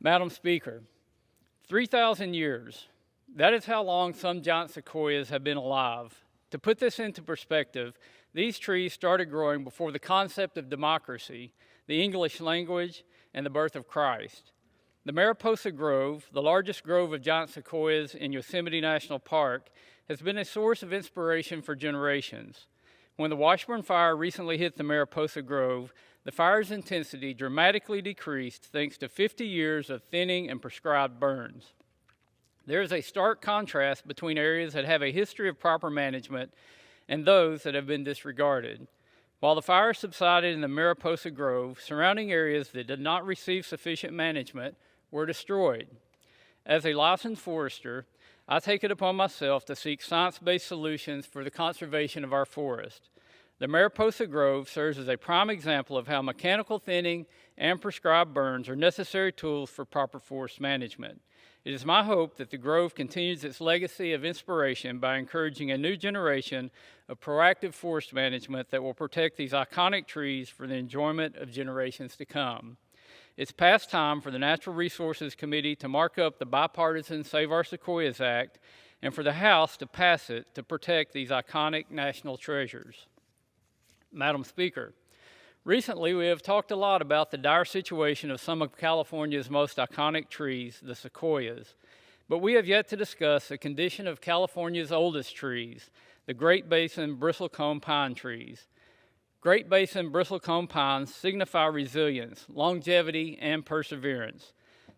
Madam Speaker, 3,000 years. That is how long some giant sequoias have been alive. To put this into perspective, these trees started growing before the concept of democracy, the English language, and the birth of Christ. The Mariposa Grove, the largest grove of giant sequoias in Yosemite National Park, has been a source of inspiration for generations. When the Washburn Fire recently hit the Mariposa Grove, the fire's intensity dramatically decreased thanks to 50 years of thinning and prescribed burns. There is a stark contrast between areas that have a history of proper management and those that have been disregarded. While the fire subsided in the Mariposa Grove, surrounding areas that did not receive sufficient management were destroyed. As a licensed forester, I take it upon myself to seek science-based solutions for the conservation of our forest. The Mariposa Grove serves as a prime example of how mechanical thinning and prescribed burns are necessary tools for proper forest management. It is my hope that the Grove continues its legacy of inspiration by encouraging a new generation of proactive forest management that will protect these iconic trees for the enjoyment of generations to come. It's past time for the Natural Resources Committee to mark up the bipartisan Save Our Sequoias Act and for the House to pass it to protect these iconic national treasures. Madam Speaker, recently we have talked a lot about the dire situation of some of California's most iconic trees, the sequoias, but we have yet to discuss the condition of California's oldest trees, the Great Basin bristlecone pine trees. Great Basin bristlecone pines signify resilience, longevity, and perseverance.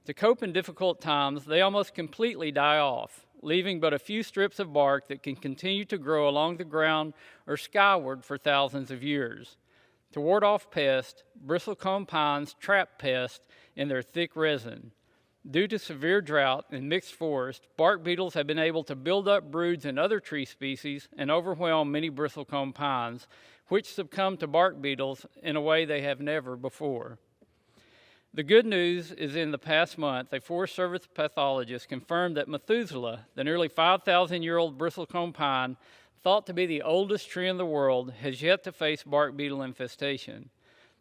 To cope in difficult times, they almost completely die off, leaving but a few strips of bark that can continue to grow along the ground or skyward for thousands of years. To ward off pests, bristlecone pines trap pests in their thick resin. Due to severe drought and mixed forest, bark beetles have been able to build up broods in other tree species and overwhelm many bristlecone pines, which succumb to bark beetles in a way they have never before. The good news is in the past month, a Forest Service pathologist confirmed that Methuselah, the nearly 5,000-year-old bristlecone pine, thought to be the oldest tree in the world, has yet to face bark beetle infestation.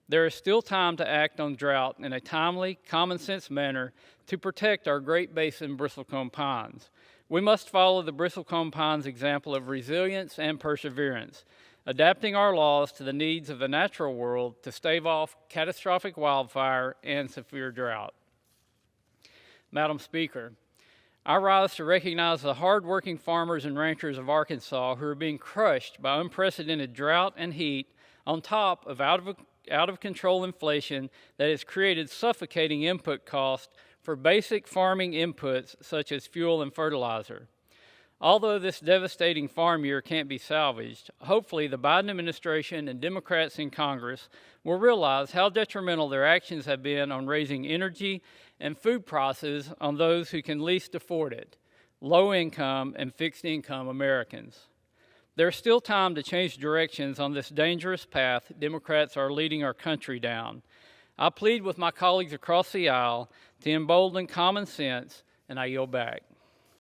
There is still time to act on drought in a timely, common-sense manner to protect our Great Basin bristlecone pines. We must follow the bristlecone pine's example of resilience and perseverance, adapting our laws to the needs of the natural world to stave off catastrophic wildfire and severe drought. Madam Speaker, I rise to recognize the hard-working farmers and ranchers of Arkansas who are being crushed by unprecedented drought and heat on top of out-of-control inflation that has created suffocating input costs for basic farming inputs such as fuel and fertilizer. Although this devastating farm year can't be salvaged, hopefully the Biden administration and Democrats in Congress will realize how detrimental their actions have been on raising energy and food prices on those who can least afford it, low-income and fixed-income Americans. There's still time to change directions on this dangerous path Democrats are leading our country down. I plead with my colleagues across the aisle to embolden common sense, and I yield back.